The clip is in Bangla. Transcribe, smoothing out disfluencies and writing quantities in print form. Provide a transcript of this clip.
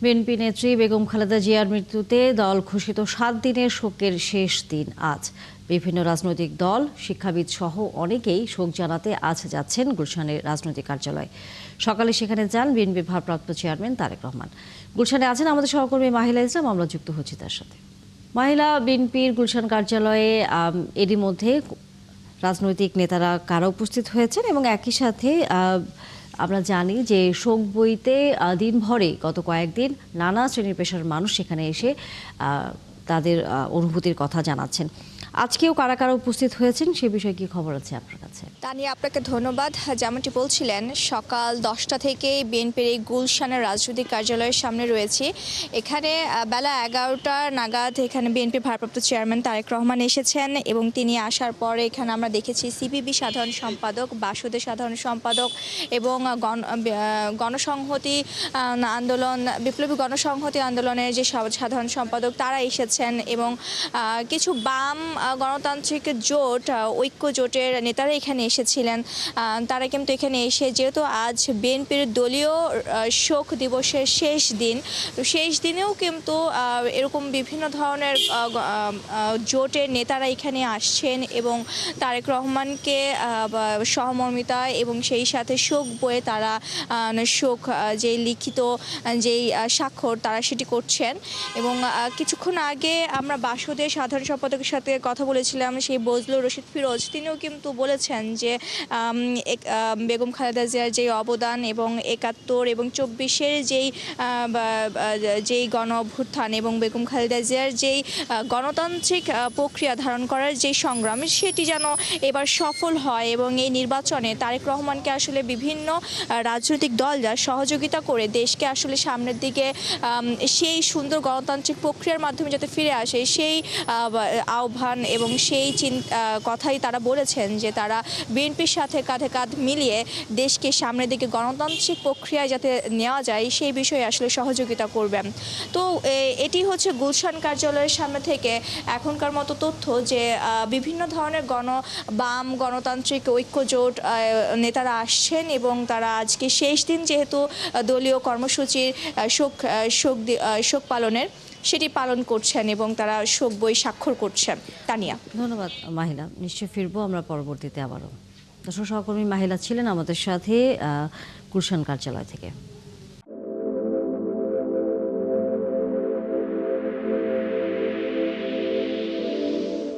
বিএনপি নেত্রী বেগম খালেদা জিয়ার মৃত্যুতে দল ঘোষিত 7 দিনের শোকের শেষ দিন আজ। বিভিন্ন রাজনৈতিক দল, শিক্ষাবিদ সহ অনেকেই শোক জানাতে আজ যাচ্ছেন গুলশানের রাজনৈতিক কার্যালয়। সকালে সেখানে যান বিএনপির ভারপ্রাপ্ত চেয়ারম্যান তারেক রহমান। গুলশানে আছেন আমাদের সহকর্মী মাহিলা ইসলাম, আমরা যুক্ত হচ্ছি তার সাথে। মাহিলা, বিএনপির গুলশান কার্যালয়ে এরই মধ্যে রাজনৈতিক নেতারা কারা উপস্থিত হয়েছেন এবং একই সাথে আমরা জানি যে শোক বইতে দিনভরে গত কয়েকদিন নানা শ্রেণীর পেশার মানুষ সেখানে এসে তাদের অনুভূতির কথা জানাচ্ছেন। আজকেও কারা কারা উপস্থিত হয়েছেন সে বিষয়ে কি খবর আছে আপনার কাছে? তানিয়া, আপনাকে ধন্যবাদ। যেমনটি বলছিলেন, সকাল 10টা থেকে বিএনপির এই গুলশানের রাজনৈতিক কার্যালয়ের সামনে রয়েছি। এখানে বেলা 11টা নাগাদ এখানে বিএনপির ভারপ্রাপ্ত চেয়ারম্যান তারেক রহমান এসেছেন এবং তিনি আসার পরে এখানে আমরা দেখেছি সিপিবি সাধারণ সম্পাদক, বাসুদের সাধারণ সম্পাদক এবং গণসংহতি আন্দোলন, বিপ্লবী গণসংহতি আন্দোলনের যে সাধারণ সম্পাদক তারা এসেছেন এবং কিছু বাম গণতান্ত্রিক জোট, ঐক্য জোটের নেতারা এখানে এসেছিলেন। তারা কিন্তু এখানে এসে, যেহেতু আজ বিএনপির দলীয় শোক দিবসের শেষ দিন, তো শেষ দিনেও কিন্তু এরকম বিভিন্ন ধরনের জোটের নেতারা এখানে আসছেন এবং তারেক রহমানকে সহমর্মিতা এবং সেই সাথে শোক বয়ে তারা শোক যেই লিখিত যেই স্বাক্ষর তারা সেটি করছেন। এবং কিছুক্ষণ আগে আমরা বাসুদের সাধারণ সম্পাদকের সাথে কথা বলেছিলাম, সেই বজলুর রশিদ ফিরোজ, তিনিও কিন্তু বলেছেন যে বেগম খালেদা জিয়ার যেই অবদান এবং 71 এবং 24-এর যেই গণ অভ্যুত্থান এবং বেগম খালেদা জিয়ার যেই গণতান্ত্রিক প্রক্রিয়া ধারণ করার যেই সংগ্রাম, সেটি যেন এবার সফল হয় এবং এই নির্বাচনে তারেক রহমানকে আসলে বিভিন্ন রাজনৈতিক দল যা সহযোগিতা করে দেশকে আসলে সামনের দিকে সেই সুন্দর গণতান্ত্রিক প্রক্রিয়ার মাধ্যমে যাতে ফিরে আসে, সেই আহ্বান এবং সেই কথাই তারা বলেছেন যে তারা বিএনপির সাথে কাঁধে কাঁধ মিলিয়ে দেশকে সামনের দিকে গণতান্ত্রিক প্রক্রিয়ায় যাতে নেওয়া যায় সেই বিষয়ে আসলে সহযোগিতা করবেন। তো এটি হচ্ছে গুলশান কার্যালয়ের সামনে থেকে এখনকার মতো তথ্য যে বিভিন্ন ধরনের বাম গণতান্ত্রিক ঐক্য জোট নেতারা আসছেন এবং তারা আজকে শেষ দিন যেহেতু দলীয় কর্মসূচির শোক পালনের সেটি পালন করছেন এবং তারা শোক বই স্বাক্ষর করছেন। তানিয়া, ধন্যবাদ মাহিলা, নিশ্চয়ই ফিরবো আমরা পরবর্তীতে আবারও। দর্শক সহকর্মী মাহিলা ছিলেন আমাদের সাথে গুলশান কার্যালয় থেকে।